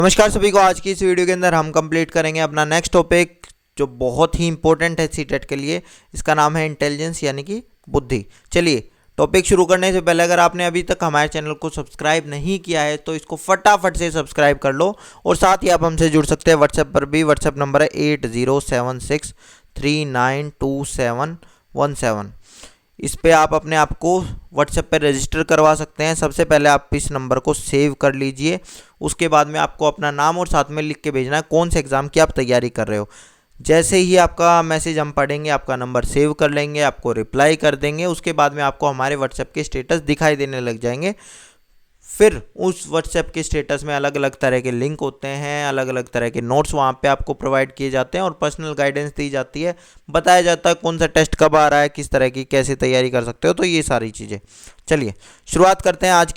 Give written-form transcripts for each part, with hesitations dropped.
नमस्कार सभी को। आज की इस वीडियो के अंदर हम कंप्लीट करेंगे अपना नेक्स्ट टॉपिक जो बहुत ही इंपॉर्टेंट है सीटेट के लिए। इसका नाम है इंटेलिजेंस यानी कि बुद्धि। चलिए टॉपिक शुरू करने से पहले अगर आपने अभी तक हमारे चैनल को सब्सक्राइब नहीं किया है तो इसको फटाफट से सब्सक्राइब कर लो और साथ ही आप हमसे जुड़ सकते हैं व्हाट्सएप पर भी। व्हाट्सएप नंबर है 8076392717। इस पे आप अपने आप को व्हाट्सएप पे रजिस्टर करवा सकते हैं। सबसे पहले आप इस नंबर को सेव कर लीजिए। उसके बाद में आपको अपना नाम और साथ में लिख के भेजना है कौन से एग्ज़ाम की आप तैयारी कर रहे हो। जैसे ही आपका मैसेज हम पढ़ेंगे आपका नंबर सेव कर लेंगे, आपको रिप्लाई कर देंगे। उसके बाद में आपको हमारे व्हाट्सएप के स्टेटस दिखाई देने लग जाएंगे। फिर उस व्हाट्सएप के स्टेटस में अलग अलग तरह के लिंक होते हैं, अलग अलग तरह के नोट्स वहाँ पे आपको प्रोवाइड किए जाते हैं और पर्सनल गाइडेंस दी जाती है। बताया जाता है कौन सा टेस्ट कब आ रहा है, किस तरह की कैसे तैयारी कर सकते हो, तो ये सारी चीज़ें। चलिए शुरुआत करते हैं आज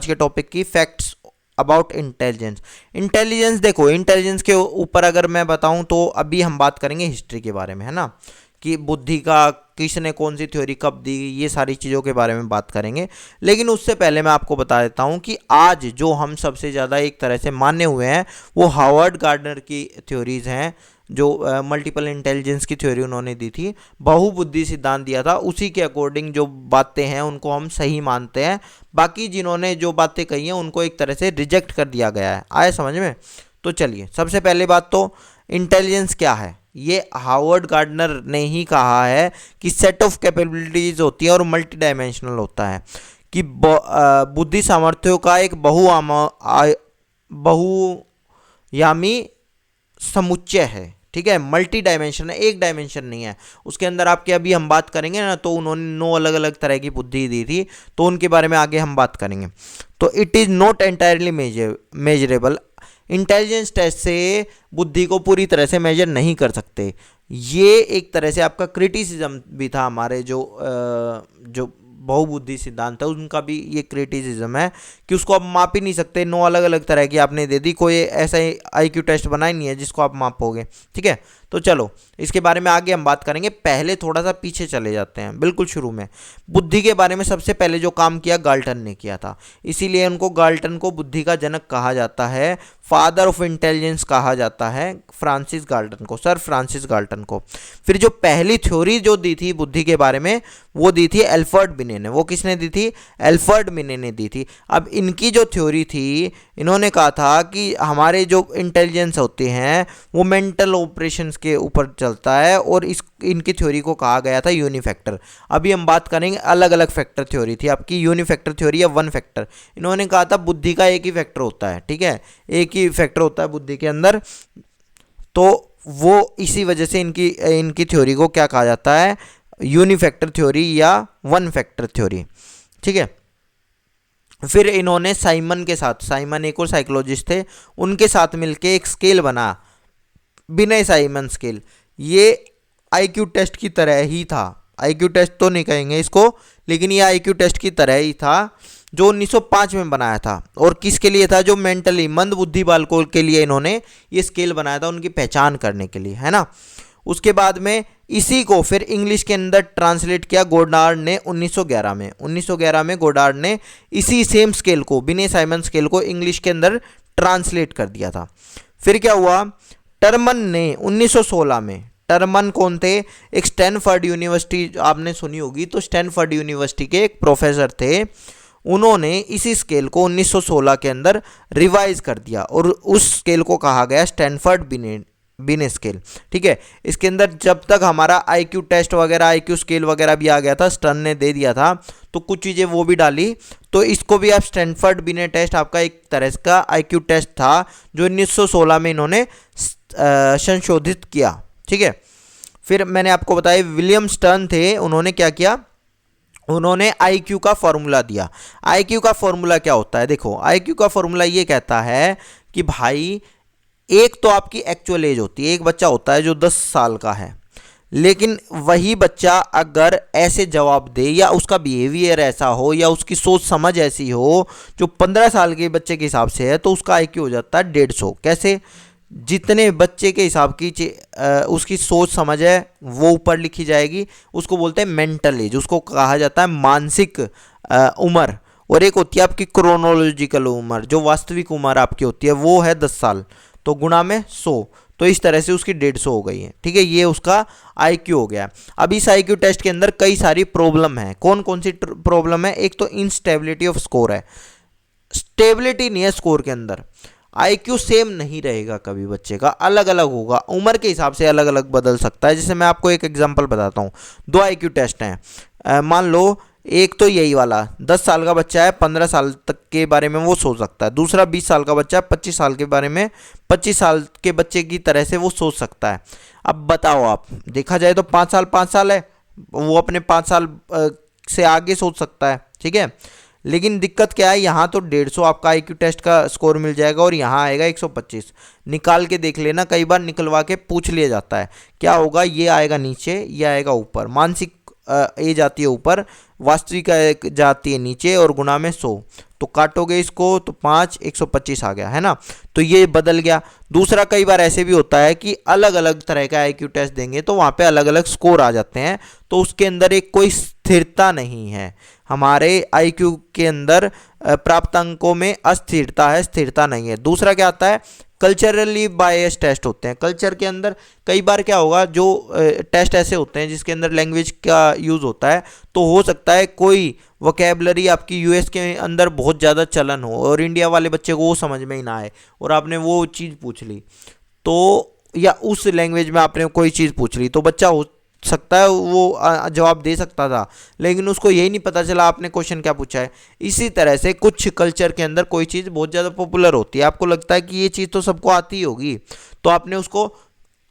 के टॉपिक की। Facts about intelligence. इंटेलिजेंस देखो, इंटेलिजेंस के ऊपर अगर मैं बताऊं तो अभी हम बात करेंगे हिस्ट्री के बारे में, है ना, कि बुद्धि का किसने कौन सी थ्योरी कब दी, ये सारी चीज़ों के बारे में बात करेंगे। लेकिन उससे पहले मैं आपको बता देता हूँ कि आज जो हम सबसे ज़्यादा एक तरह से माने हुए हैं वो हार्वर्ड गार्डनर की थ्योरीज़ हैं, जो मल्टीपल इंटेलिजेंस की थ्योरी उन्होंने दी थी, बहुबुद्धि सिद्धांत दिया था। उसी के अकॉर्डिंग जो बातें हैं उनको हम सही मानते हैं। बाकी जिन्होंने जो बातें कही हैं उनको एक तरह से रिजेक्ट कर दिया गया है। आए समझ में? तो चलिए सबसे पहले बात तो इंटेलिजेंस क्या है। ये हार्वर्ड गार्डनर ने ही कहा है कि सेट ऑफ कैपेबिलिटीज होती है और मल्टी डायमेंशनल होता है, कि बुद्धि सामर्थ्यों का एक बहुयामी समुच्चय है। ठीक है, मल्टी डायमेंशन है, एक डायमेंशन नहीं है। उसके अंदर आपके अभी हम बात करेंगे ना, तो उन्होंने 9 अलग अलग तरह की बुद्धि दी थी, तो उनके बारे में आगे हम बात करेंगे। तो it is not entirely measurable. Intelligence test से बुद्धि को पूरी तरह से मेजर नहीं कर सकते। ये एक तरह से आपका क्रिटिसिज्म भी था हमारे जो बहुबुद्धि सिद्धांत है उनका भी ये क्रिटिसिज्म है कि उसको आप माप ही नहीं सकते। 9 अलग अलग तरह की आपने दे दी, कोई ऐसा आईक्यू टेस्ट बना ही नहीं है जिसको आप मापोगे। ठीक है, तो चलो इसके बारे में आगे हम बात करेंगे। पहले थोड़ा सा पीछे चले जाते हैं, बिल्कुल शुरू में। बुद्धि के बारे में सबसे पहले जो काम किया गाल्टन ने किया था, इसीलिए उनको गाल्टन को बुद्धि का जनक कहा जाता है, फादर ऑफ इंटेलिजेंस कहा जाता है फ्रांसिस गाल्टन को, सर फ्रांसिस गाल्टन को। फिर जो पहली थ्योरी जो दी थी बुद्धि के बारे में वो दी थी एल्फ्रेड बिने ने। वो किसने दी थी? एल्फ्रेड बिने ने दी थी। अब इनकी जो थ्योरी थी, इन्होंने कहा था कि हमारे जो इंटेलिजेंस होते हैं वो मेंटल ऑपरेशंस के ऊपर चलता है और इनकी थ्योरी को कहा गया था यूनिफैक्टर। अभी हम बात करेंगे अलग अलग फैक्टर थ्योरी थी आपकी, यूनिफैक्टर थ्योरी या वन फैक्टर। इन्होंने कहा था बुद्धि का एक ही फैक्टर होता है। ठीक है, एक ही फैक्टर होता है बुद्धि के अंदर। तो वो इसी वजह से इनकी थ्योरी को क्या कहा जाता है? यूनिफैक्टर थ्योरी या वन फैक्टर थ्योरी। ठीक है, फिर इन्होंने साइमन के साथ, साइमन एक और साइकोलॉजिस्ट थे, उनके साथ मिलके एक स्केल बना, बिने साइमन स्केल। ये आईक्यू टेस्ट की तरह ही था। आईक्यू टेस्ट तो नहीं कहेंगे इसको, लेकिन ये आईक्यू टेस्ट की तरह ही था जो 1905 में बनाया था। और किसके लिए था? जो मेंटली मंद बुद्धि बालकों के लिए इन्होंने ये स्केल बनाया था, उनकी पहचान करने के लिए, है ना। उसके बाद में इसी को फिर इंग्लिश के अंदर ट्रांसलेट किया गोडार्ड ने 1911 में। 1911 में गोडार्ड ने इसी सेम स्केल को, बिने साइमन स्केल को इंग्लिश के अंदर ट्रांसलेट कर दिया था। फिर क्या हुआ? टर्मन ने 1916 में, टर्मन कौन थे? एक स्टैनफोर्ड यूनिवर्सिटी आपने सुनी होगी, तो स्टैनफोर्ड यूनिवर्सिटी के एक प्रोफेसर थे। उन्होंने इसी स्केल को 1916 के अंदर रिवाइज कर दिया और उस स्केल को कहा गया स्टैनफोर्ड बिने स्केल। ठीक है, इसके अंदर जब तक हमारा आईक्यू टेस्ट वगैरह, आईक्यू स्केल वगैरह भी आ गया था, स्टर्न ने दे दिया था, तो कुछ चीज़ें वो भी डाली। तो इसको भी आप स्टैनफोर्ड बिने टेस्ट आपका एक तरह का आईक्यू टेस्ट था जो 1916 में इन्होंने संशोधित किया। ठीक है, फिर मैंने आपको बताया विलियम स्टर्न थे, उन्होंने क्या किया? उन्होंने आईक्यू का फॉर्मूला दिया। आईक्यू का फॉर्मूला क्या होता है? देखो, आईक्यू का फॉर्मूला ये कहता है कि भाई एक तो आपकी एक्चुअल एज होती है, एक बच्चा होता है जो 10 साल का है, लेकिन वही बच्चा अगर ऐसे जवाब दे या उसका बिहेवियर ऐसा हो या उसकी सोच समझ ऐसी हो जो 15 साल के बच्चे के हिसाब से है, तो उसका आईक्यू हो जाता है 150। कैसे? जितने बच्चे के हिसाब की उसकी सोच समझ है वो ऊपर लिखी जाएगी, उसको बोलते हैं मेंटल एज, उसको कहा जाता है मानसिक उम्र। और एक होती है आपकी क्रोनोलॉजिकल उम्र, जो वास्तविक उम्र आपकी होती है वो है 10 साल, तो गुणा में 100, तो इस तरह से उसकी 150 हो गई है। ठीक है, ये उसका आईक्यू हो गया। अब इस आईक्यू टेस्ट के अंदर कई सारी प्रॉब्लम है। कौन कौन सी प्रॉब्लम है? एक तो इंस्टेबिलिटी ऑफ स्कोर है, स्टेबिलिटी नहीं है स्कोर के अंदर। आईक्यू सेम नहीं रहेगा कभी, बच्चे का अलग अलग होगा, उम्र के हिसाब से अलग अलग बदल सकता है। जैसे मैं आपको एक एग्जांपल बताता हूँ, दो आईक्यू टेस्ट हैं। मान लो एक तो यही वाला 10 साल का बच्चा है, 15 साल तक के बारे में वो सोच सकता है। दूसरा 20 साल का बच्चा है, 25 साल के बारे में 25 साल के बच्चे की तरह से वो सोच सकता है। अब बताओ, आप देखा जाए तो 5 साल है, वो अपने 5 साल से आगे सोच सकता है। ठीक है, लेकिन दिक्कत क्या है, यहाँ तो 150 आपका आईक्यू टेस्ट का स्कोर मिल जाएगा और यहाँ आएगा 125। निकाल के देख लेना, कई बार निकलवा के पूछ लिया जाता है। क्या होगा, ये आएगा नीचे, ये आएगा ऊपर, मानसिक ए जाती है ऊपर, वास्तविक जाती है नीचे, और गुणा में 100, तो काटोगे इसको तो 5, 125 आ गया है ना, तो ये बदल गया। दूसरा, कई बार ऐसे भी होता है कि अलग अलग तरह का आईक्यू टेस्ट देंगे तो वहाँ पे अलग अलग स्कोर आ जाते हैं, तो उसके अंदर एक कोई स्थिरता नहीं है। हमारे आईक्यू के अंदर प्राप्त अंकों में अस्थिरता है, स्थिरता नहीं है। दूसरा क्या आता है, कल्चरली बायस टेस्ट होते हैं। कल्चर के अंदर कई बार क्या होगा, जो टेस्ट ऐसे होते हैं जिसके अंदर लैंग्वेज का यूज़ होता है, तो हो सकता है कोई वोकेबलरी आपकी यूएस के अंदर बहुत ज़्यादा चलन हो और इंडिया वाले बच्चे को वो समझ में ही ना आए, और आपने वो चीज़ पूछ ली तो, या उस लैंग्वेज में आपने कोई चीज़ पूछ ली, तो बच्चा हो सकता है वो जवाब दे सकता था, लेकिन उसको यही नहीं पता चला आपने क्वेश्चन क्या पूछा है। इसी तरह से कुछ कल्चर के अंदर कोई चीज़ बहुत ज़्यादा पॉपुलर होती है, आपको लगता है कि ये चीज़ तो सबको आती ही होगी, तो आपने उसको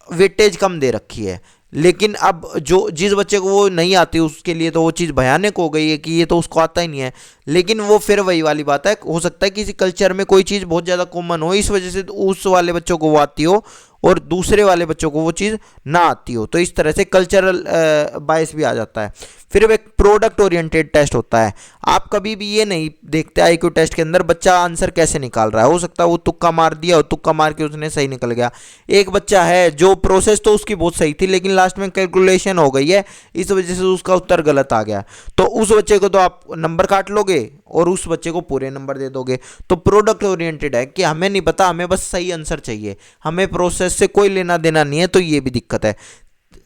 वेटेज कम दे रखी है। लेकिन अब जो जिस बच्चे को वो नहीं आती उसके लिए तो वो चीज़ भयानक हो गई है कि ये तो उसको आता ही नहीं है। लेकिन वो फिर वही वाली बात है, हो सकता है किसी कल्चर में कोई चीज़ बहुत ज़्यादा कॉमन हो, इस वजह से उस वाले बच्चों को वो आती हो और दूसरे वाले बच्चों को वो चीज़ ना आती हो, तो इस तरह से कल्चरल बायस भी आ जाता है। फिर एक प्रोडक्ट ओरिएंटेड टेस्ट होता है। आप कभी भी ये नहीं देखते आईक्यू टेस्ट के अंदर बच्चा आंसर कैसे निकाल रहा है, हो सकता है वो तुक्का मार दिया और तुक्का मार के उसने सही निकल गया। एक बच्चा है जो प्रोसेस तो उसकी बहुत सही थी, लेकिन लास्ट में कैलकुलेशन हो गई है, इस वजह से उसका उत्तर गलत आ गया, तो उस बच्चे को तो आप नंबर काट लोगे और उस बच्चे को पूरे नंबर दे दोगे। तो प्रोडक्ट ओरिएंटेड है कि हमें नहीं पता, हमें बस सही आंसर चाहिए, हमें प्रोसेस से कोई लेना देना नहीं है, तो ये भी दिक्कत है।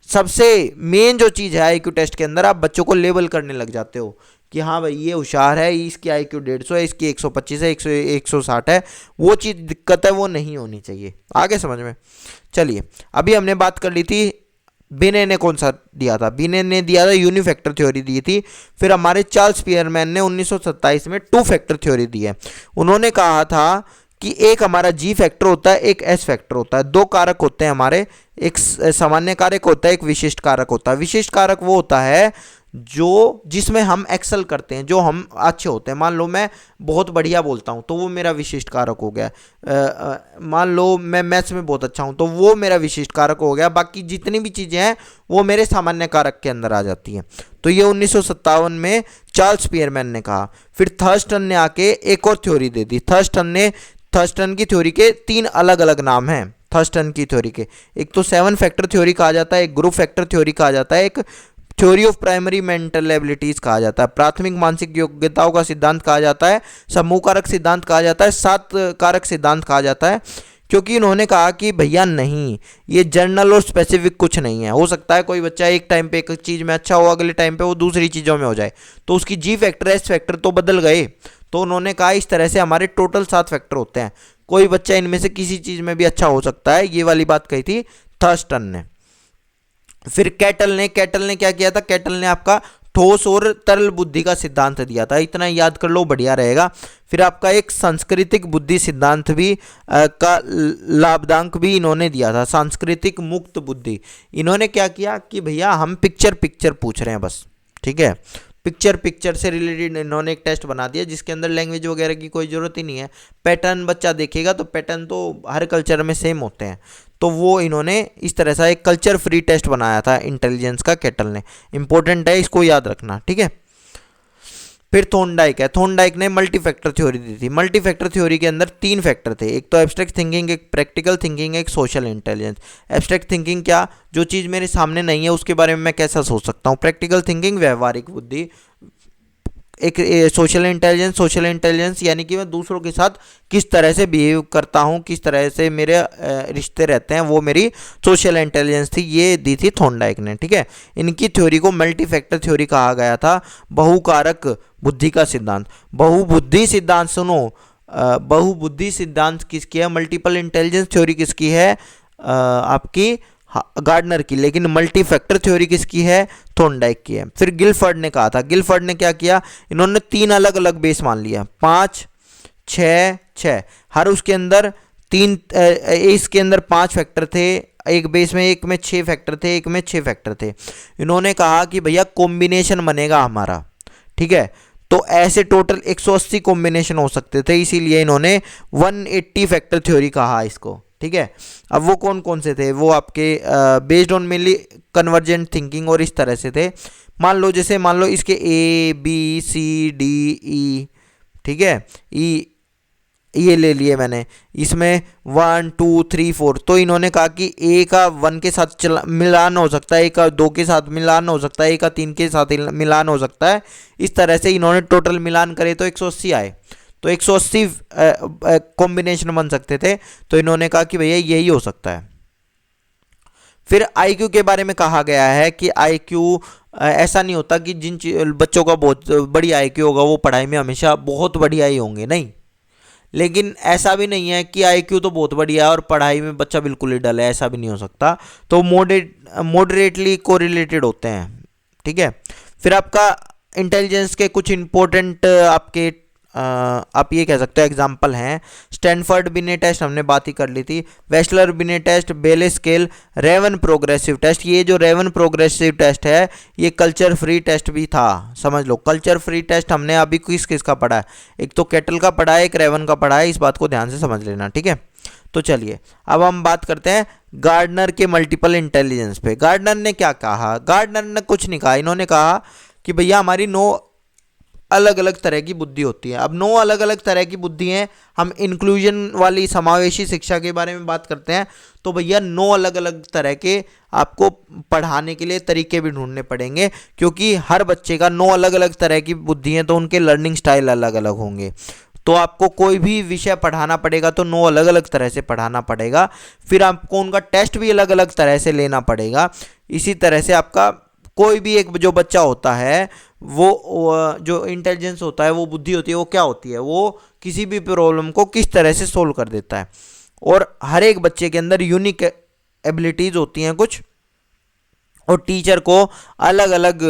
सबसे मेन जो चीज़ है आईक्यू टेस्ट के अंदर, आप बच्चों को लेबल करने लग जाते हो कि हाँ भाई ये होशियार है, इसकी आईक्यू 150 है, इसकी 125 है, 160 है, वो चीज़ दिक्कत है, वो नहीं होनी चाहिए। आगे समझ में। चलिए, अभी हमने बात कर ली थी बिने ने कौन सा दिया था, बिने ने दिया था यूनिफैक्टर थ्योरी दी थी। फिर हमारे चार्ल्स स्पीयरमैन ने 1927 में टू फैक्टर थ्योरी दी है। उन्होंने कहा था कि एक हमारा जी फैक्टर होता है, एक एस फैक्टर होता है, दो कारक होते हैं हमारे, एक सामान्य कारक होता है, एक विशिष्ट कारक होता है। विशिष्ट कारक वो होता है जो जिसमें हम एक्सेल करते हैं, जो हम अच्छे होते हैं। मान लो मैं बहुत बढ़िया बोलता हूँ तो वो मेरा विशिष्ट कारक हो गया। मान लो मैं मैथ्स में बहुत अच्छा हूँ तो वो मेरा विशिष्ट कारक हो गया। बाकी जितनी भी चीज़ें हैं वो मेरे सामान्य कारक के अंदर आ जाती हैं। तो ये 1957 में चार्ल्स स्पीयरमैन ने कहा। फिर थर्स्टन ने आके एक और थ्योरी दे दी। थर्स्टन की थ्योरी के 3 अलग अलग नाम हैं। थर्स्टन की थ्योरी के, एक तो 7 फैक्टर थ्योरी कहा जाता है, एक ग्रुप फैक्टर थ्योरी कहा जाता है, एक theory of primary mental abilities कहा जाता है, प्राथमिक मानसिक योग्यताओं का सिद्धांत कहा जाता है, समूह कारक सिद्धांत कहा जाता है, 7 कारक सिद्धांत कहा जाता है। क्योंकि इन्होंने कहा कि भैया नहीं, ये जर्नल और स्पेसिफिक कुछ नहीं है। हो सकता है कोई बच्चा एक टाइम पे एक चीज़ में अच्छा हो, अगले टाइम पे वो दूसरी चीज़ों में हो जाए, तो उसकी जी फैक्टर एस फैक्टर तो बदल गए। तो उन्होंने कहा इस तरह से हमारे टोटल 7 फैक्टर होते हैं, कोई बच्चा इनमें से किसी चीज़ में भी अच्छा हो सकता है। ये वाली बात कही थी थर्स्टन ने। फिर कैटल ने क्या किया था, कैटल ने आपका ठोस और तरल बुद्धि का सिद्धांत दिया था। इतना याद कर लो, बढ़िया रहेगा। फिर आपका एक सांस्कृतिक बुद्धि सिद्धांत भी का लाभदांक भी इन्होंने दिया था, सांस्कृतिक मुक्त बुद्धि। इन्होंने क्या किया कि भैया हम पिक्चर पूछ रहे हैं बस, ठीक है, पिक्चर से रिलेटेड इन्होंने एक टेस्ट बना दिया जिसके अंदर लैंग्वेज वगैरह की कोई ज़रूरत ही नहीं है। पैटर्न बच्चा देखेगा तो पैटर्न तो हर कल्चर में सेम होते हैं। तो वो इन्होंने इस तरह से एक कल्चर फ्री टेस्ट बनाया था इंटेलिजेंस का, कैटल ने। इंपॉर्टेंट है, इसको याद रखना, ठीक है। फिर थॉर्नडाइक ने मल्टी फैक्टर थ्योरी दी थी। मल्टी फैक्टर थ्योरी के अंदर 3 फैक्टर थे, एक तो एब्स्ट्रैक्ट थिंकिंग, एक प्रैक्टिकल थिंकिंग, एक सोशल इंटेलिजेंस। एब्स्ट्रैक्ट थिंकिंग क्या, जो चीज़ मेरे सामने नहीं है उसके बारे में मैं कैसा सोच सकता हूँ। प्रैक्टिकल थिंकिंग, व्यवहारिक बुद्धि, एक सोशल इंटेलिजेंस यानी कि मैं दूसरों के साथ किस तरह से बिहेव करता हूँ, किस तरह से मेरे रिश्ते रहते हैं, वो मेरी सोशल इंटेलिजेंस थी। ये दी थी थॉर्नडाइक ने, ठीक है। इनकी थ्योरी को मल्टी फैक्टर थ्योरी कहा गया था, बहुकारक बुद्धि का सिद्धांत। बहुबुद्धि सिद्धांत सुनो, बहुबुद्धि सिद्धांत किसकी है? मल्टीपल इंटेलिजेंस थ्योरी किसकी है? आपकी गार्डनर की। लेकिन मल्टी फैक्टर थ्योरी किसकी है? थॉर्नडाइक की है। फिर गिलफर्ड ने कहा था, गिलफर्ड ने क्या किया, इन्होंने 3 अलग अलग बेस मान लिया, 5 6 6, हर उसके अंदर 3, इसके अंदर 5 फैक्टर थे एक बेस में, एक में 6 फैक्टर थे, एक में 6 फैक्टर थे। इन्होंने कहा कि भैया कॉम्बिनेशन बनेगा हमारा, ठीक है। तो ऐसे टोटल 180 कॉम्बिनेशन हो सकते थे, इसीलिए इन्होंने 180 फैक्टर थ्योरी कहा इसको, ठीक है। अब वो कौन कौन से थे? वो आपके based on mainly convergent thinking और इस तरह से थे। मान लो जैसे मान लो इसके ABCDE, ठीक है, ई ये ले लिए मैंने, इसमें 1 2 3 4, तो इन्होंने कहा कि ए का 1 के साथ मिलान हो सकता है, ए का 2 के साथ मिलान हो सकता है, ए का 3 के साथ मिलान हो सकता है। इस तरह से इन्होंने टोटल मिलान करे तो 180 आए, तो 180 कॉम्बिनेशन बन सकते थे। तो इन्होंने कहा कि भैया यही हो सकता है। फिर आईक्यू के बारे में कहा गया है कि आईक्यू ऐसा नहीं होता कि जिन बच्चों का बहुत बड़ी आईक्यू होगा वो पढ़ाई में हमेशा बहुत बढ़िया ही होंगे, नहीं। लेकिन ऐसा भी नहीं है कि आईक्यू तो बहुत बढ़िया है और पढ़ाई में बच्चा बिल्कुल ही डल है, ऐसा भी नहीं हो सकता। तो मॉडरेटली कोरिलेटेड होते हैं, ठीक है। फिर आपका इंटेलिजेंस के कुछ इंपॉर्टेंट आपके आप ये कह सकते हो एग्जाम्पल हैं। स्टैनफोर्ड बिने टेस्ट हमने बात ही कर ली थी, वेस्लर बिने टेस्ट, बेले स्केल, रेवन प्रोग्रेसिव टेस्ट। ये जो रेवन प्रोग्रेसिव टेस्ट है ये कल्चर फ्री टेस्ट भी था, समझ लो। कल्चर फ्री टेस्ट हमने अभी किस किस का पढ़ा है? एक तो केटल का पढ़ा है, एक रेवन का पढ़ा है, इस बात को ध्यान से समझ लेना, ठीक है। तो चलिए अब हम बात करते हैं गार्डनर के मल्टीपल इंटेलिजेंस पे। गार्डनर ने क्या कहा? गार्डनर ने कुछ नहीं कहा, इन्होंने कहा कि भैया हमारी 9 अलग अलग तरह की बुद्धि होती है। अब 9 अलग अलग तरह की बुद्धि हैं। हम इंक्लूजन वाली समावेशी शिक्षा के बारे में बात करते हैं, तो भैया 9 अलग अलग तरह के आपको पढ़ाने के लिए तरीके भी ढूंढने पड़ेंगे, क्योंकि हर बच्चे का 9 अलग अलग तरह की बुद्धि है, तो उनके लर्निंग स्टाइल अलग अलग होंगे। तो आपको कोई भी विषय पढ़ाना पड़ेगा तो 9 अलग अलग तरह से पढ़ाना पड़ेगा। फिर आपको उनका टेस्ट भी अलग अलग तरह से लेना पड़ेगा। इसी तरह से आपका कोई भी एक जो बच्चा होता है वो जो इंटेलिजेंस होता है, वो बुद्धि होती है, वो क्या होती है? वो किसी भी प्रॉब्लम को किस तरह से सोल्व कर देता है। और हर एक बच्चे के अंदर यूनिक एबिलिटीज़ होती हैं कुछ, और टीचर को अलग अलग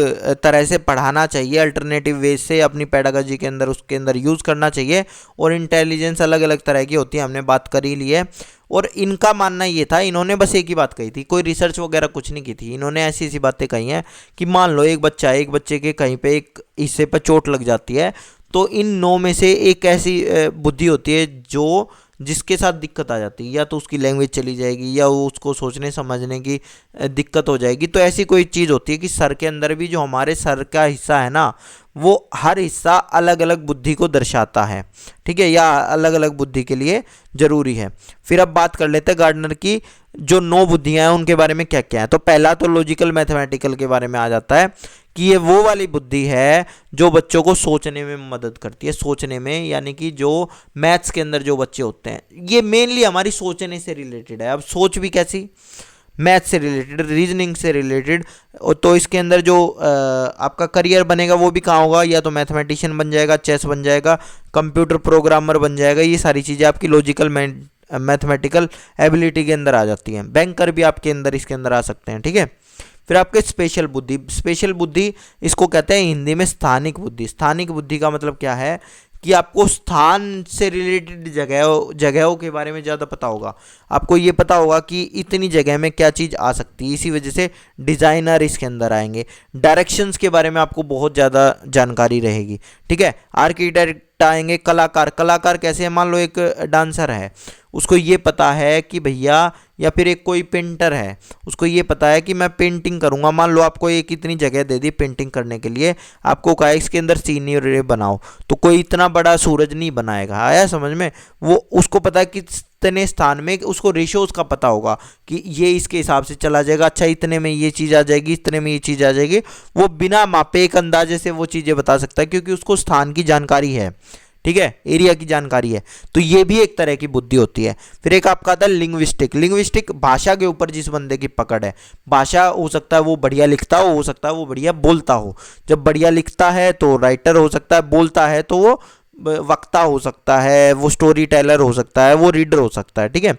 तरह से पढ़ाना चाहिए, अल्टरनेटिव वे से अपनी पेडागोजी के अंदर उसके अंदर यूज़ करना चाहिए। और इंटेलिजेंस अलग अलग तरह की होती है, हमने बात कर ही ली है। और इनका मानना ये था, इन्होंने बस एक ही बात कही थी, कोई रिसर्च वगैरह कुछ नहीं की थी। इन्होंने ऐसी ऐसी बातें कही हैं कि मान लो एक बच्चे के कहीं पे एक हिस्से पर चोट लग जाती है, तो इन 9 में से एक ऐसी बुद्धि होती है जो जिसके साथ दिक्कत आ जाती है, या तो उसकी लैंग्वेज चली जाएगी या वो उसको सोचने समझने की दिक्कत हो जाएगी। तो ऐसी कोई चीज़ होती है कि सर के अंदर भी जो हमारे सर का हिस्सा है ना, वो हर हिस्सा अलग अलग बुद्धि को दर्शाता है, ठीक है, या अलग अलग बुद्धि के लिए ज़रूरी है। फिर अब बात कर लेते हैं गार्डनर की जो 9 बुद्धियाँ हैं उनके बारे में क्या क्या है। तो पहला तो लॉजिकल मैथमेटिकल के बारे में आ जाता है कि ये वो वाली बुद्धि है जो बच्चों को सोचने में मदद करती है, सोचने में, यानी कि जो मैथ्स के अंदर जो बच्चे होते हैं, ये मेनली हमारी सोचने से रिलेटेड है। अब सोच भी कैसी? मैथ से रिलेटेड, रीजनिंग से रिलेटेड। तो इसके अंदर जो आपका करियर बनेगा वो भी कहाँ होगा? या तो मैथमेटिशियन बन जाएगा, चेस बन जाएगा, कंप्यूटर प्रोग्रामर बन जाएगा। ये सारी चीज़ें आपकी लॉजिकल मैथमेटिकल एबिलिटी के अंदर आ जाती हैं। बैंकर भी आपके अंदर इसके अंदर आ सकते हैं, ठीक है। फिर आपके स्पेशल बुद्धि, स्पेशल बुद्धि इसको कहते हैं हिंदी में स्थानिक बुद्धि। स्थानिक बुद्धि का मतलब क्या है कि आपको स्थान से रिलेटेड जगहों के बारे में ज़्यादा पता होगा। आपको ये पता होगा कि इतनी जगह में क्या चीज़ आ सकती है, इसी वजह से डिज़ाइनर इसके अंदर आएंगे। डायरेक्शंस के बारे में आपको बहुत ज़्यादा जानकारी रहेगी, ठीक है। आर्किटेक्ट आएंगे। कलाकार, कलाकार कैसे है? मान लो एक डांसर है, उसको ये पता है कि भैया, या फिर एक कोई पेंटर है, उसको ये पता है कि मैं पेंटिंग करूंगा। मान लो आपको एक इतनी जगह दे दी पेंटिंग करने के लिए, आपको कहा इसके अंदर सीनरी बनाओ, तो कोई इतना बड़ा सूरज नहीं बनाएगा, आया समझ में? वो उसको पता है कि इतने स्थान में, उसको रेशियोज का पता होगा कि ये इसके हिसाब से चला जाएगा, अच्छा इतने में ये चीज़ आ जाएगी, इतने में ये चीज़ आ जाएगी। वो बिना मापे एक अंदाजे से वो चीज़ें बता सकता है, क्योंकि उसको स्थान की जानकारी है, ठीक है, एरिया की जानकारी है। तो ये भी एक तरह की बुद्धि होती है। फिर एक आपका आता है लिंग्विस्टिक। लिंग्विस्टिक भाषा के ऊपर जिस बंदे की पकड़ है। भाषा हो सकता है वो बढ़िया लिखता हो सकता है वो बढ़िया बोलता हो। जब बढ़िया लिखता है तो राइटर हो सकता है, बोलता है तो वो वक्ता हो सकता है, वो स्टोरी टेलर हो सकता है, वो रीडर हो सकता है, ठीक है।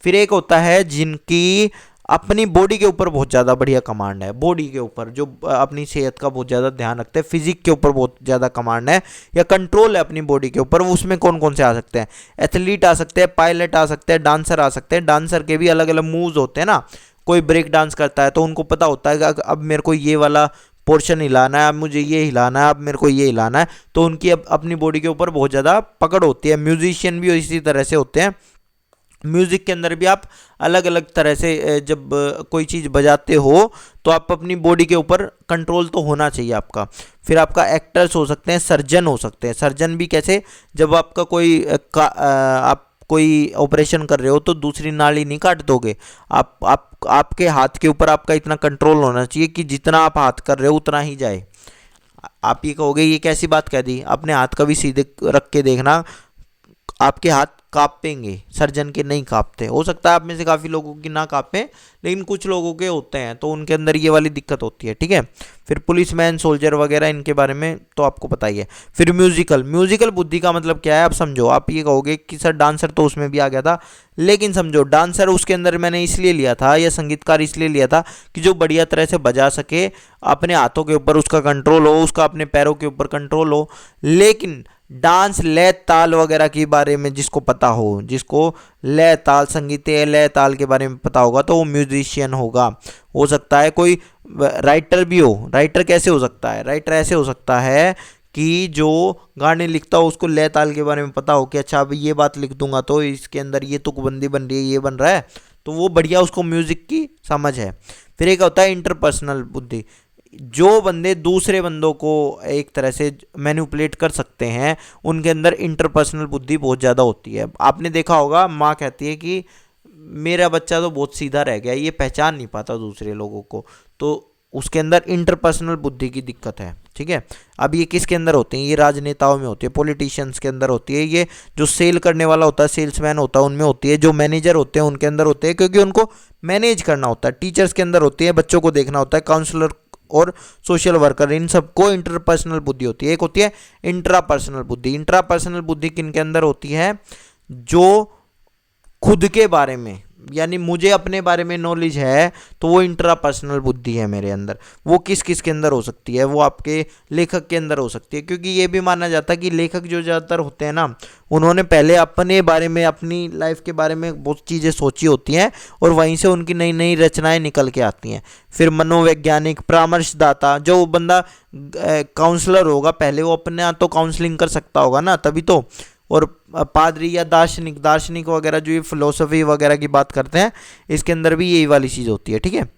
फिर एक होता है जिनकी अपनी बॉडी के ऊपर बहुत ज़्यादा बढ़िया कमांड है, बॉडी के ऊपर जो अपनी सेहत का बहुत ज़्यादा ध्यान रखते हैं, फिजिक के ऊपर बहुत ज़्यादा कमांड है या कंट्रोल है अपनी बॉडी के ऊपर। वो उसमें कौन कौन से आ सकते हैं? एथलीट आ सकते हैं, पायलट आ सकते हैं, डांसर आ सकते हैं। डांसर के भी अलग अलग मूव्स होते हैं ना, कोई ब्रेक डांस करता है तो उनको पता होता है कि अब मेरे को ये वाला पोर्शन हिलाना है, अब मुझे ये हिलाना है, अब मेरे को ये हिलाना है। तो उनकी अपनी बॉडी के ऊपर बहुत ज़्यादा पकड़ होती है। म्यूजिशियन भी इसी तरह से होते हैं। म्यूज़िक के अंदर भी आप अलग अलग तरह से जब कोई चीज़ बजाते हो तो आप अपनी बॉडी के ऊपर कंट्रोल तो होना चाहिए आपका। फिर आपका एक्टर्स हो सकते हैं, सर्जन हो सकते हैं। सर्जन भी कैसे? जब आपका आप कोई ऑपरेशन कर रहे हो तो दूसरी नाली नहीं काट दोगे। आपके हाथ के ऊपर आपका इतना कंट्रोल होना चाहिए कि जितना आप हाथ कर रहे हो उतना ही जाए। आप ये कहोगे ये कैसी बात कह दी? अपने हाथ कभी सीधे रख के देखना, आपके हाथ कांपेंगे, सर्जन के नहीं कांपते। हो सकता है आप में से काफ़ी लोगों की ना कांपें, लेकिन कुछ लोगों के होते हैं तो उनके अंदर ये वाली दिक्कत होती है, ठीक है। फिर पुलिसमैन, सोल्जर वगैरह, इनके बारे में तो आपको पता ही है। फिर म्यूजिकल बुद्धि का मतलब क्या है? आप समझो, आप ये कहोगे कि सर डांसर तो उसमें भी आ गया था, लेकिन समझो डांसर उसके अंदर मैंने इसलिए लिया था या संगीतकार इसलिए लिया था कि जो बढ़िया तरह से बजा सके, अपने हाथों के ऊपर उसका कंट्रोल हो, उसका अपने पैरों के ऊपर कंट्रोल हो। लेकिन डांस, लय ताल वगैरह के बारे में जिसको पता हो, जिसको लय ताल, संगीतीय लय ताल के बारे में पता होगा, तो वो म्यूजिशियन होगा। हो सकता है कोई राइटर भी हो। राइटर कैसे हो सकता है? राइटर ऐसे हो सकता है कि जो गाने लिखता हो उसको लय ताल के बारे में पता हो कि अच्छा अब ये बात लिख दूंगा तो इसके अंदर ये तुकबंदी बन रही है, ये बन रहा है, तो वो बढ़िया उसको म्यूजिक की समझ है। फिर एक होता है इंटरपर्सनल बुद्धि। जो बंदे दूसरे बंदों को एक तरह से मैनिपुलेट कर सकते हैं, उनके अंदर इंटरपर्सनल बुद्धि बहुत ज़्यादा होती है। आपने देखा होगा, माँ कहती है कि मेरा बच्चा तो बहुत सीधा रह गया, ये पहचान नहीं पाता दूसरे लोगों को, तो उसके अंदर इंटरपर्सनल बुद्धि की दिक्कत है, ठीक है। अब ये किसके अंदर होते हैं? ये राजनेताओं में होती है, पॉलिटिशियंस के अंदर होती है, ये जो सेल करने वाला होता है, सेल्समैन होता है, उनमें होती है, जो मैनेजर होते हैं उनके अंदर होते हैं, क्योंकि उनको मैनेज करना होता है। टीचर्स के अंदर होती है, बच्चों को देखना होता है, काउंसलर और सोशल वर्कर, इन सबको इंटरपर्सनल बुद्धि होती है। एक होती है इंट्रापर्सनल बुद्धि। इंट्रापर्सनल बुद्धि किन के अंदर होती है? जो खुद के बारे में, यानी मुझे अपने बारे में नॉलेज है, तो वो इंट्रापर्सनल बुद्धि है मेरे अंदर। वो किस किस के अंदर हो सकती है? वो आपके लेखक के अंदर हो सकती है, क्योंकि ये भी माना जाता है कि लेखक जो ज़्यादातर होते हैं ना, उन्होंने पहले अपने बारे में, अपनी लाइफ के बारे में बहुत चीज़ें सोची होती हैं और वहीं से उनकी नई नई रचनाएं निकल के आती हैं। फिर मनोवैज्ञानिक, परामर्शदाता, जो बंदा काउंसलर होगा पहले वो अपने तो काउंसलिंग कर सकता होगा ना, तभी तो। और पादरी या दार्शनिक वगैरह जो ये फिलोसफी वगैरह की बात करते हैं, इसके अंदर भी यही वाली चीज़ होती है, ठीक है।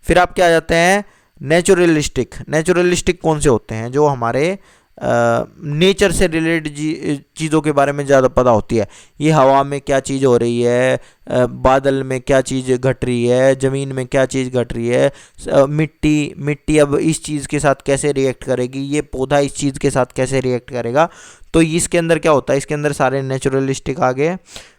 फिर आप क्या आ जाते हैं? नेचुरलिस्टिक कौन से होते हैं? जो हमारे नेचर से रिलेटेड चीज़ों के बारे में ज़्यादा पता होती है। ये हवा में क्या चीज़ हो रही है, बादल में क्या चीज़ घट रही है, ज़मीन में क्या चीज़ घट रही है, मिट्टी अब इस चीज़ के साथ कैसे रिएक्ट करेगी, ये पौधा इस चीज़ के साथ कैसे रिएक्ट करेगा। तो इसके अंदर क्या होता है? इसके अंदर सारे नेचुरलिस्टिक आ गए,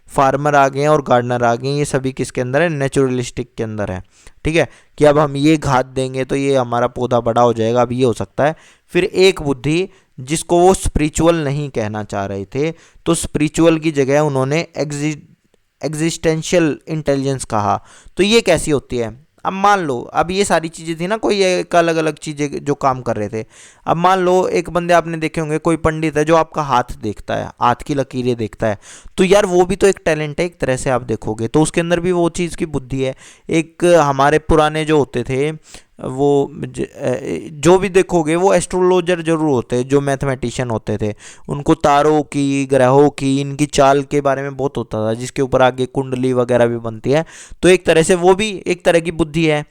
फार्मर आ गए और गार्डनर आ गए। ये सभी किसके अंदर है? नेचुरलिस्टिक के अंदर है, ठीक है। कि अब हम ये खाद देंगे तो ये हमारा पौधा बड़ा हो जाएगा, अब ये हो सकता है। फिर एक बुद्धि जिसको वो स्पिरिचुअल नहीं कहना चाह रहे थे, तो स्पिरिचुअल की जगह उन्होंने एग्जिस्टेंशियल इंटेलिजेंस कहा। तो ये कैसी होती है? अब मान लो, अब ये सारी चीज़ें थी ना, कोई एक अलग अलग चीज़ें जो काम कर रहे थे। अब मान लो एक बंदे आपने देखे होंगे, कोई पंडित है जो आपका हाथ देखता है, हाथ की लकीरें देखता है, तो यार वो भी तो एक टैलेंट है एक तरह से। आप देखोगे तो उसके अंदर भी वो चीज़ की बुद्धि है। एक हमारे पुराने जो होते थे, वो जो भी देखोगे वो एस्ट्रोलॉजर जरूर होते हैं, जो मैथमेटिशियन होते थे, उनको तारों की, ग्रहों की, इनकी चाल के बारे में बहुत होता था, जिसके ऊपर आगे कुंडली वगैरह भी बनती है। तो एक तरह से वो भी एक तरह की बुद्धि है।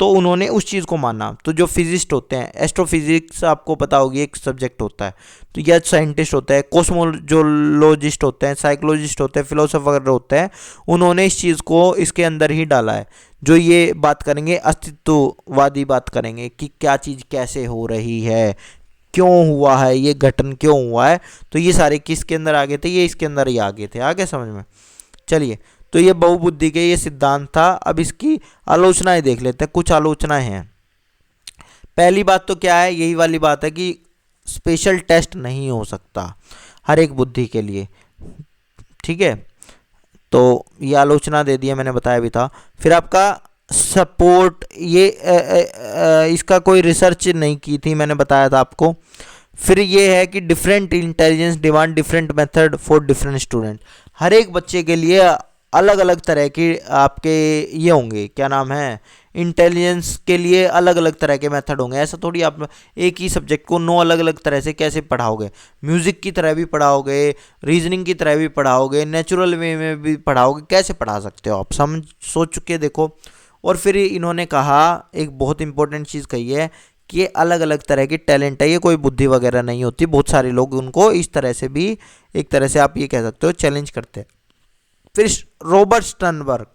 तो उन्होंने उस चीज़ को माना। तो जो फिजिस्ट होते हैं, एस्ट्रोफिजिक्स आपको पता होगी एक सब्जेक्ट होता है, तो यह साइंटिस्ट होता है, कॉस्मोलॉजिस्ट होते हैं, साइकोलॉजिस्ट होते हैं, फिलोसोफर होते हैं, उन्होंने इस चीज़ को इसके अंदर ही डाला है। जो ये बात करेंगे अस्तित्ववादी बात करेंगे कि क्या चीज़ कैसे हो रही है, क्यों हुआ है, ये गठन क्यों हुआ है, तो ये सारे किसके अंदर आ गए थे, ये इसके अंदर ही आ गए थे। आगे समझ में? चलिए, तो ये बहुबुद्धि के ये सिद्धांत था। अब इसकी आलोचनाएं देख लेते हैं, कुछ आलोचनाएं हैं। पहली बात तो क्या है, यही वाली बात है कि स्पेशल टेस्ट नहीं हो सकता हर एक बुद्धि के लिए, ठीक है। तो ये आलोचना दे दिया, मैंने बताया भी था। फिर आपका सपोर्ट, ये इसका कोई रिसर्च नहीं की थी, मैंने बताया था आपको। फिर ये है कि different intelligence demand different method for different student. हर एक बच्चे के लिए अलग अलग तरह के आपके ये होंगे, क्या नाम है, इंटेलिजेंस के लिए अलग अलग तरह के मेथड होंगे। ऐसा थोड़ी आप एक ही सब्जेक्ट को 9 अलग अलग तरह से कैसे पढ़ाओगे। म्यूज़िक की तरह भी पढ़ाओगे, रीजनिंग की तरह भी पढ़ाओगे, नेचुरल वे में भी पढ़ाओगे, कैसे पढ़ा सकते हो आप? सोच चुके देखो। और फिर इन्होंने कहा, एक बहुत इंपॉर्टेंट चीज़ कही है कि ये अलग अलग तरह की टैलेंट है, ये कोई बुद्धि वगैरह नहीं होती। बहुत सारे लोग उनको इस तरह से भी, एक तरह से आप ये कह सकते हो, चैलेंज करते हैं। फिर रॉबर्ट स्टर्नबर्ग,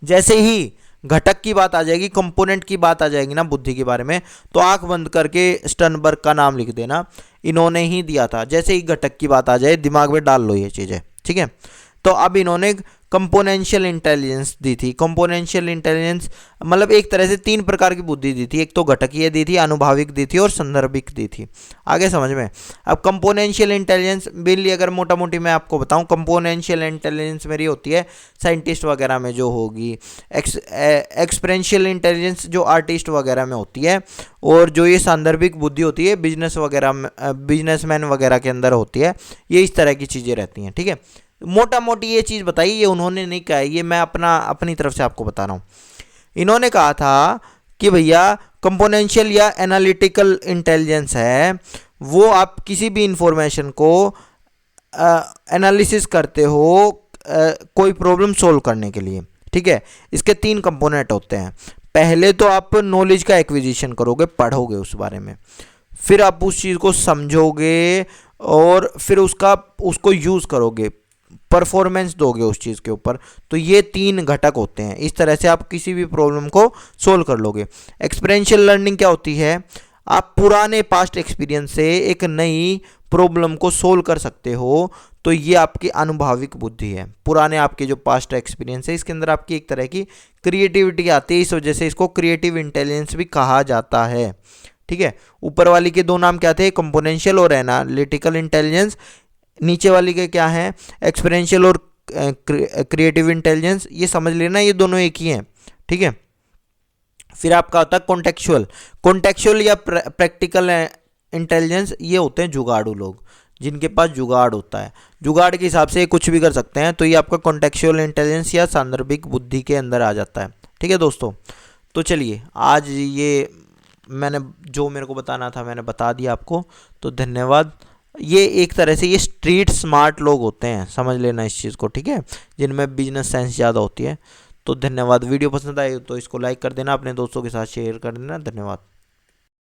जैसे ही घटक की बात आ जाएगी, कंपोनेंट की बात आ जाएगी ना बुद्धि के बारे में, तो आंख बंद करके स्टर्नबर्ग का नाम लिख देना, इन्होंने ही दिया था। जैसे ही घटक की बात आ जाए दिमाग में डाल लो ये चीज़ें, ठीक है। तो अब इन्होंने कंपोनेंशियल इंटेलिजेंस दी थी। कंपोनेंशियल इंटेलिजेंस मतलब एक तरह से 3 प्रकार की बुद्धि दी थी। एक तो घटकीय दी थी, अनुभाविक दी थी और संदर्भिक दी थी। आगे समझ में? अब कंपोनेंशियल इंटेलिजेंस मेनली अगर मोटा मोटी मैं आपको बताऊं, कंपोनेंशियल इंटेलिजेंस मेरी होती है साइंटिस्ट वगैरह में जो होगी, एक्सपेरेंशियल इंटेलिजेंस जो आर्टिस्ट वगैरह में होती है, और जो ये सांदर्भिक बुद्धि होती है बिजनेस वगैरह में, बिजनेसमैन वगैरह के अंदर होती है। ये इस तरह की चीज़ें रहती हैं, ठीक है। मोटा मोटी ये चीज़ बताई, ये उन्होंने नहीं कहा, ये मैं अपनी तरफ से आपको बता रहा हूँ। इन्होंने कहा था कि भैया कंपोनेंशियल या एनालिटिकल इंटेलिजेंस है, वो आप किसी भी इंफॉर्मेशन को एनालिसिस करते हो कोई प्रॉब्लम सोल्व करने के लिए, ठीक है। इसके 3 कंपोनेंट होते हैं। पहले तो आप नॉलेज का एक्विजिशन करोगे, पढ़ोगे उस बारे में, फिर आप उस चीज़ को समझोगे और फिर उसको यूज़ करोगे, परफॉर्मेंस दोगे उस चीज़ के ऊपर। तो ये 3 घटक होते हैं। इस तरह से आप किसी भी प्रॉब्लम को सोल्व कर लोगे। एक्सपीरियंशियल लर्निंग क्या होती है? आप पुराने पास्ट एक्सपीरियंस से एक नई प्रॉब्लम को सोल्व कर सकते हो। तो ये आपकी अनुभाविक बुद्धि है। पुराने आपके जो पास्ट एक्सपीरियंस है, इसके अंदर आपकी एक तरह की क्रिएटिविटी आती है, इस वजह से इसको क्रिएटिव इंटेलिजेंस भी कहा जाता है, ठीक है। ऊपर वाली के 2 नाम क्या थे? कंपोनेंशियल और एनालिटिकल इंटेलिजेंस। नीचे वाली के क्या है? एक्सपीरियंशियल और क्रिएटिव इंटेलिजेंस। ये समझ लेना, ये दोनों एक ही हैं, ठीक है। फिर आपका होता है कॉन्टेक्चुअल या प्रैक्टिकल इंटेलिजेंस। ये होते हैं जुगाड़ू लोग, जिनके पास जुगाड़ होता है, जुगाड़ के हिसाब से कुछ भी कर सकते हैं। तो ये आपका कॉन्टेक्चुअल इंटेलिजेंस या सांदर्भिक बुद्धि के अंदर आ जाता है, ठीक है दोस्तों। तो चलिए, आज ये मैंने जो मेरे को बताना था मैंने बता दिया आपको, तो धन्यवाद। ये एक तरह से ये स्ट्रीट स्मार्ट लोग होते हैं, समझ लेना इस चीज़ को, ठीक है, जिनमें बिजनेस सेंस ज़्यादा होती है। तो धन्यवाद। वीडियो पसंद आए तो इसको लाइक कर देना, अपने दोस्तों के साथ शेयर कर देना। धन्यवाद।